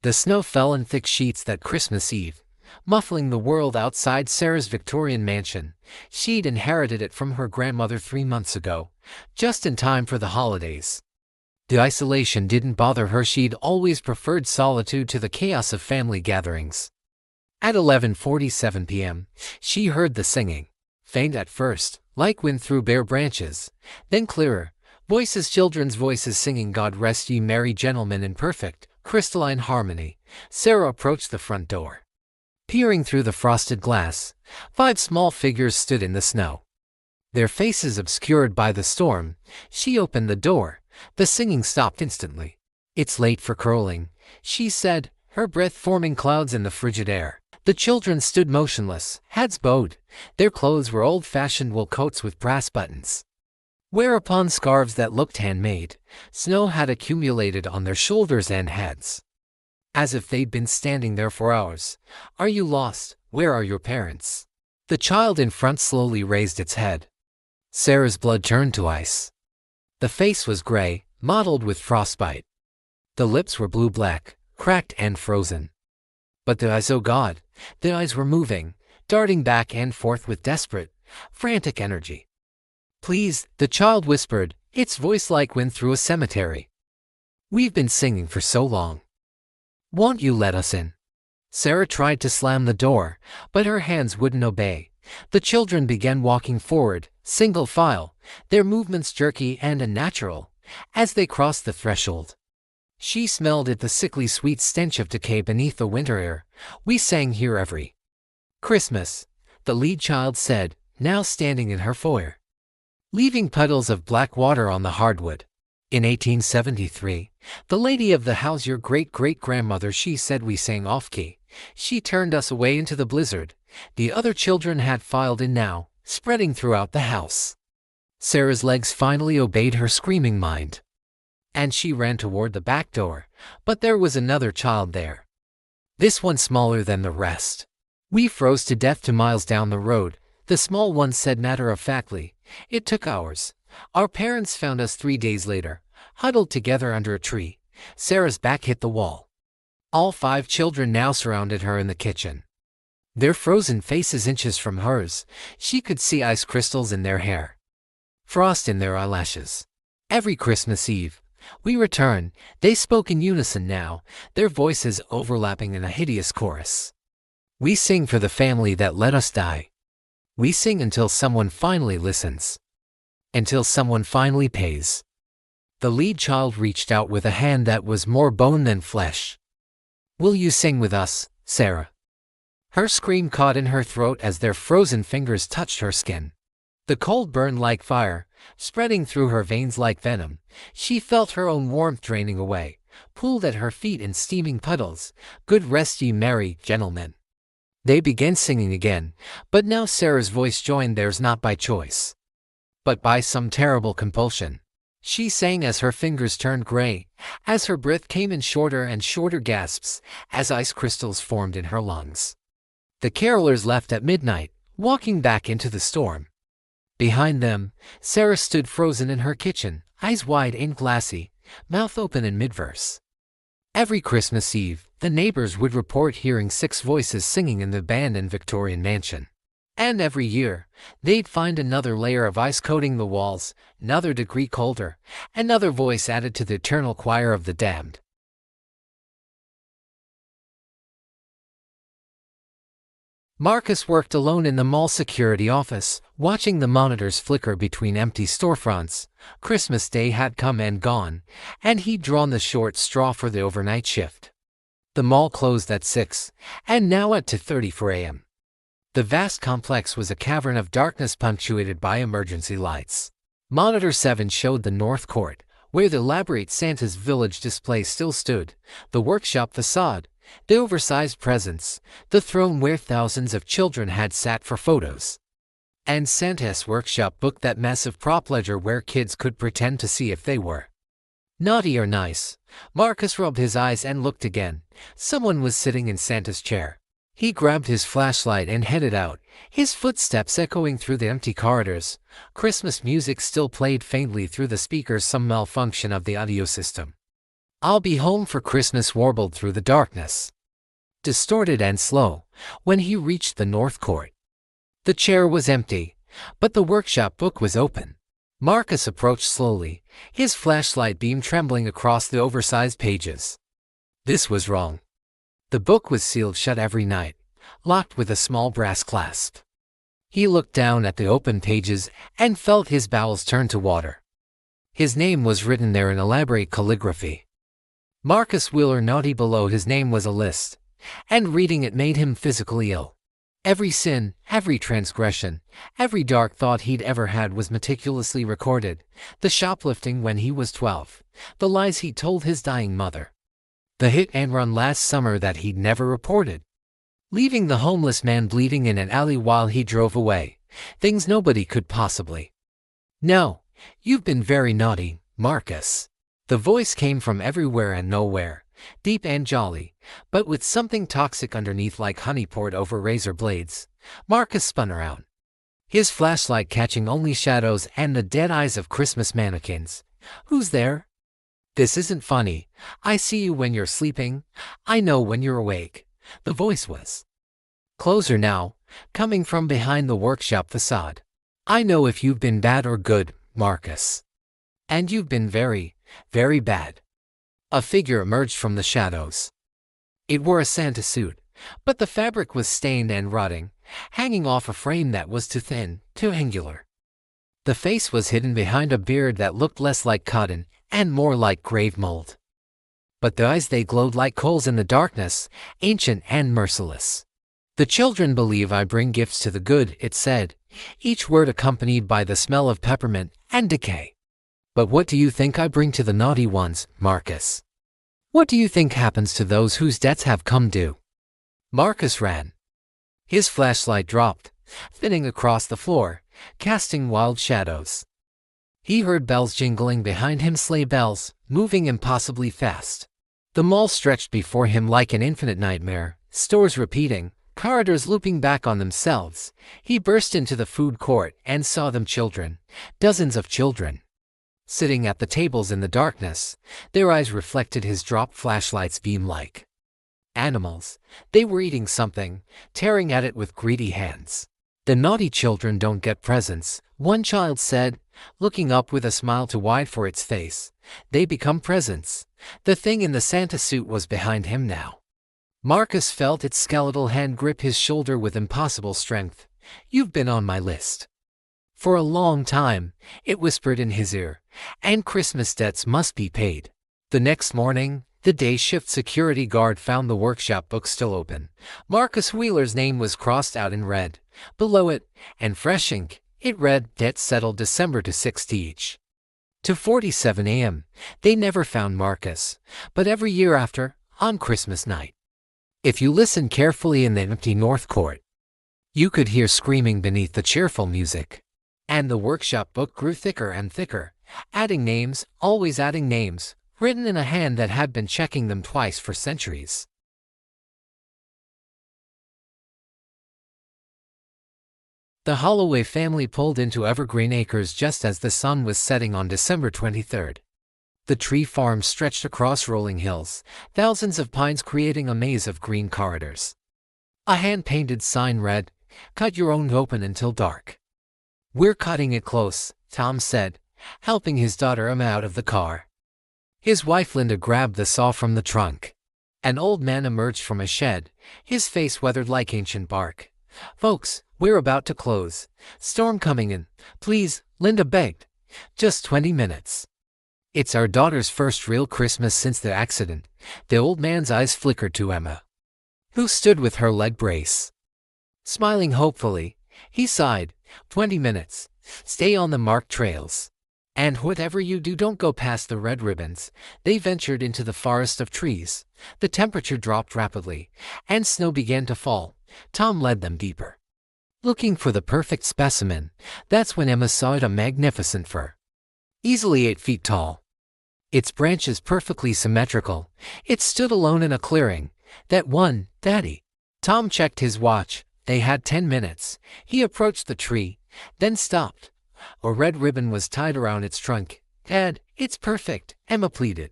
The snow fell in thick sheets that Christmas Eve, muffling the world outside Sarah's Victorian mansion. She'd inherited it from her grandmother 3 months ago, just in time for the holidays. The isolation didn't bother her. She'd always preferred solitude to the chaos of family gatherings. At 11:47 p.m., she heard the singing. Faint at first, like wind through bare branches, then clearer. Voices, children's voices singing God Rest Ye Merry Gentlemen in perfect, crystalline harmony. Sarah approached the front door. Peering through the frosted glass, 5 small figures stood in the snow. Their faces obscured by the storm. She opened the door. The singing stopped instantly. "It's late for curling," she said, her breath forming clouds in the frigid air. The children stood motionless, heads bowed. Their clothes were old-fashioned wool coats with brass buttons. Whereupon scarves that looked handmade. Snow had accumulated on their shoulders and heads, as if they'd been standing there for hours. "Are you lost? Where are your parents?" The child in front slowly raised its head. Sarah's blood turned to ice. The face was gray, mottled with frostbite. The lips were blue-black, cracked and frozen. But the eyes, oh God, the eyes were moving, darting back and forth with desperate, frantic energy. "Please," the child whispered, its voice like wind through a cemetery. "We've been singing for so long. Won't you let us in?" Sarah tried to slam the door, but her hands wouldn't obey. The children began walking forward, single file, their movements jerky and unnatural. As they crossed the threshold, she smelled it, the sickly sweet stench of decay beneath the winter air. "We sang here every Christmas," the lead child said, now standing in her foyer, leaving puddles of black water on the hardwood. "In 1873, the lady of the house, your great-great-grandmother," she said, "we sang off-key. She turned us away into the blizzard." The other children had filed in now, spreading throughout the house. Sarah's legs finally obeyed her screaming mind, and she ran toward the back door. But there was another child there, this one smaller than the rest. "We froze to death 2 miles down the road," the small one said matter-of-factly. "It took hours. Our parents found us 3 days later, huddled together under a tree." Sarah's back hit the wall. All 5 children now surrounded her in the kitchen, their frozen faces inches from hers. She could see ice crystals in their hair, frost in their eyelashes. "Every Christmas Eve, we return," they spoke in unison now, their voices overlapping in a hideous chorus. "We sing for the family that let us die. We sing until someone finally listens. Until someone finally pays." The lead child reached out with a hand that was more bone than flesh. "Will you sing with us, Sarah?" Her scream caught in her throat as their frozen fingers touched her skin. The cold burned like fire, spreading through her veins like venom. She felt her own warmth draining away, pooled at her feet in steaming puddles. "Good rest ye merry gentlemen." They began singing again, but now Sarah's voice joined theirs, not by choice, but by some terrible compulsion. She sang as her fingers turned gray, as her breath came in shorter and shorter gasps, as ice crystals formed in her lungs. The carolers left at midnight, walking back into the storm. Behind them, Sarah stood frozen in her kitchen, eyes wide and glassy, mouth open in mid-verse. Every Christmas Eve, the neighbors would report hearing 6 voices singing in the abandoned Victorian mansion. And every year, they'd find another layer of ice coating the walls, another degree colder, another voice added to the eternal choir of the damned. Marcus worked alone in the mall security office, watching the monitors flicker between empty storefronts. Christmas Day had come and gone, and he'd drawn the short straw for the overnight shift. The mall closed at 6, and now at 2:34 a.m. The vast complex was a cavern of darkness punctuated by emergency lights. Monitor 7 showed the North Court, where the elaborate Santa's Village display still stood, the workshop facade, the oversized presents, the throne where thousands of children had sat for photos, and Santa's workshop book, that massive prop ledger where kids could pretend to see if they were naughty or nice. Marcus rubbed his eyes and looked again. Someone was sitting in Santa's chair. He grabbed his flashlight and headed out, his footsteps echoing through the empty corridors. Christmas music still played faintly through the speakers, some malfunction of the audio system. "I'll be home for Christmas," warbled through the darkness, distorted and slow, when he reached the north court. The chair was empty, but the workshop book was open. Marcus approached slowly, his flashlight beam trembling across the oversized pages. This was wrong. The book was sealed shut every night, locked with a small brass clasp. He looked down at the open pages and felt his bowels turn to water. His name was written there in elaborate calligraphy. Marcus Wheeler Naughty. Below his name was a list, and reading it made him physically ill. Every sin, every transgression, every dark thought he'd ever had was meticulously recorded. The shoplifting when he was 12, the lies he told his dying mother, the hit and run last summer that he'd never reported, leaving the homeless man bleeding in an alley while he drove away, things nobody could possibly. "No, you've been very naughty, Marcus." The voice came from everywhere and nowhere, deep and jolly, but with something toxic underneath, like honey poured over razor blades. Marcus spun around, his flashlight catching only shadows and the dead eyes of Christmas mannequins. "Who's there?" "This isn't funny. I see you when you're sleeping. I know when you're awake." The voice was closer now, coming from behind the workshop facade. "I know if you've been bad or good, Marcus. And you've been very, very bad." A figure emerged from the shadows. It wore a Santa suit, but the fabric was stained and rotting, hanging off a frame that was too thin, too angular. The face was hidden behind a beard that looked less like cotton and more like grave mold. But the eyes, they glowed like coals in the darkness, ancient and merciless. "The children believe I bring gifts to the good," it said, each word accompanied by the smell of peppermint and decay. "But what do you think I bring to the naughty ones, Marcus? What do you think happens to those whose debts have come due?" Marcus ran. His flashlight dropped, thinning across the floor, casting wild shadows. He heard bells jingling behind him, sleigh bells, moving impossibly fast. The mall stretched before him like an infinite nightmare, stores repeating, corridors looping back on themselves. He burst into the food court and saw them, children, dozens of children, sitting at the tables in the darkness. Their eyes reflected his dropped flashlight's beam like animals. They were eating something, tearing at it with greedy hands. "The naughty children don't get presents," one child said, looking up with a smile too wide for its face. "They become presents." The thing in the Santa suit was behind him now. Marcus felt its skeletal hand grip his shoulder with impossible strength. "You've been on my list for a long time," it whispered in his ear, "and Christmas debts must be paid." The next morning, the day shift security guard found the workshop book still open. Marcus Wheeler's name was crossed out in red. Below it, in fresh ink, it read, "Debt settled December 6 each. 2:47 a.m. They never found Marcus, but every year after, on Christmas night, if you listened carefully in the empty North Court, you could hear screaming beneath the cheerful music. And the workshop book grew thicker and thicker, adding names, always adding names, written in a hand that had been checking them twice for centuries. The Holloway family pulled into Evergreen Acres just as the sun was setting on December 23rd. The tree farm stretched across rolling hills, thousands of pines creating a maze of green corridors. A hand-painted sign read, "Cut your own open until dark." "We're cutting it close," Tom said, helping his daughter Emma out of the car. His wife Linda grabbed the saw from the trunk. An old man emerged from a shed, his face weathered like ancient bark. "Folks, we're about to close. Storm coming in. Please," Linda begged. "Just 20 minutes. It's our daughter's first real Christmas since the accident." The old man's eyes flickered to Emma, who stood with her leg brace. Smiling hopefully, he sighed, 20 minutes. Stay on the marked trails. And whatever you do, don't go past the red ribbons." They ventured into the forest of trees. The temperature dropped rapidly, and snow began to fall. Tom led them deeper, looking for the perfect specimen. That's when Emma saw it, a magnificent fir, easily 8 feet tall, its branches perfectly symmetrical. It stood alone in a clearing. "That one, Daddy." Tom checked his watch. They had 10 minutes. He approached the tree, then stopped. A red ribbon was tied around its trunk. "Dad, it's perfect," Emma pleaded.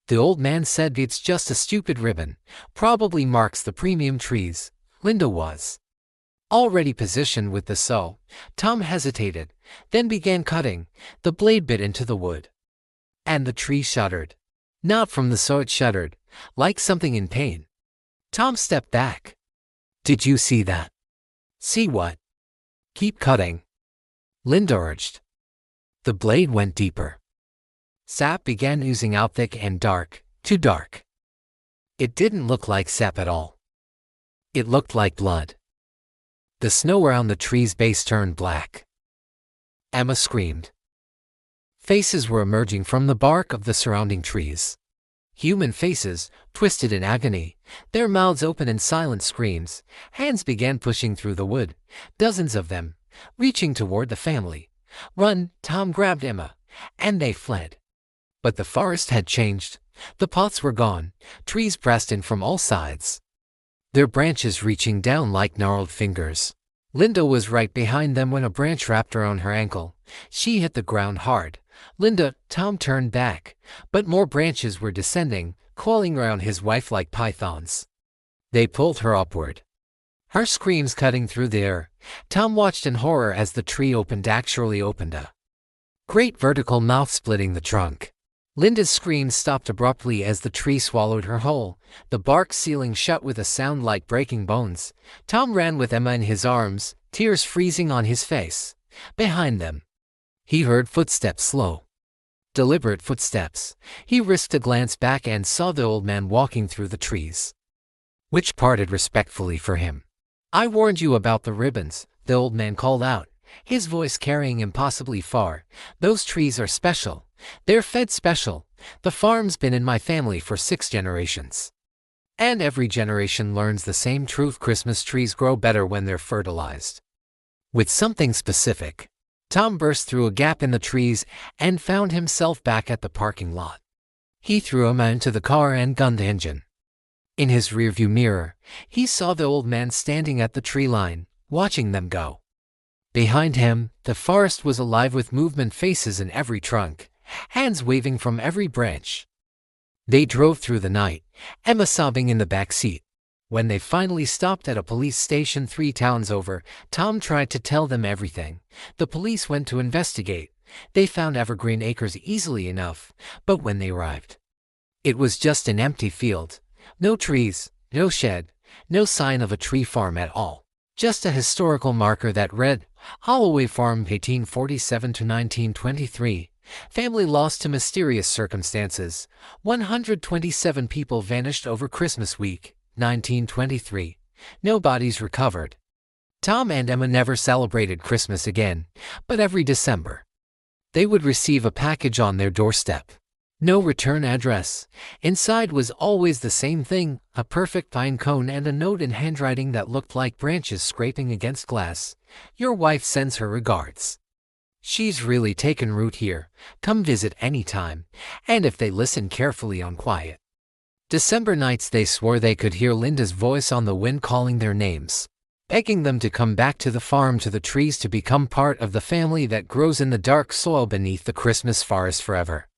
The old man said it's just a stupid ribbon, probably marks the premium trees. Linda was already positioned with the saw. Tom hesitated, then began cutting. The blade bit into the wood, and the tree shuddered. Not from the saw, it shuddered, like something in pain. Tom stepped back. Did you see that? See what? Keep cutting, Linda urged. The blade went deeper. Sap began oozing out, thick and dark, too dark. It didn't look like sap at all. It looked like blood. The snow around the tree's base turned black. Emma screamed. Faces were emerging from the bark of the surrounding trees. Human faces, twisted in agony, their mouths open in silent screams. Hands began pushing through the wood, dozens of them, reaching toward the family. Run, Tom grabbed Emma, and they fled. But the forest had changed. The pots were gone, trees pressed in from all sides, their branches reaching down like gnarled fingers. Linda was right behind them when a branch wrapped around her ankle. She hit the ground hard. Linda, Tom turned back, but more branches were descending, coiling around his wife like pythons. They pulled her upward, her screams cutting through the air. Tom watched in horror as the tree actually opened a great vertical mouth splitting the trunk. Linda's screams stopped abruptly as the tree swallowed her whole, the bark sealing shut with a sound like breaking bones. Tom ran with Emma in his arms, tears freezing on his face. Behind them, he heard footsteps, slow, deliberate footsteps. He risked a glance back and saw the old man walking through the trees, which parted respectfully for him. I warned you about the ribbons, the old man called out, his voice carrying impossibly far. Those trees are special. They're fed special. The farm's been in my family for 6 generations. And every generation learns the same truth: Christmas trees grow better when they're fertilized with something specific. Tom burst through a gap in the trees and found himself back at the parking lot. He threw Emma into the car and gunned the engine. In his rearview mirror, he saw the old man standing at the tree line, watching them go. Behind him, the forest was alive with movement, faces in every trunk, hands waving from every branch. They drove through the night, Emma sobbing in the back seat. When they finally stopped at a police station 3 towns over, Tom tried to tell them everything. The police went to investigate. They found Evergreen Acres easily enough, but when they arrived, it was just an empty field. No trees, no shed, no sign of a tree farm at all. Just a historical marker that read, Holloway Farm 1847 to 1923. Family lost to mysterious circumstances. 127 people vanished over Christmas week, 1923. No bodies recovered. Tom and Emma never celebrated Christmas again, but every December, they would receive a package on their doorstep. No return address. Inside was always the same thing, a perfect pine cone and a note in handwriting that looked like branches scraping against glass. Your wife sends her regards. She's really taken root here. Come visit anytime. And if they listen carefully on quiet December nights, they swore they could hear Linda's voice on the wind calling their names, begging them to come back to the farm, to the trees, to become part of the family that grows in the dark soil beneath the Christmas forest forever.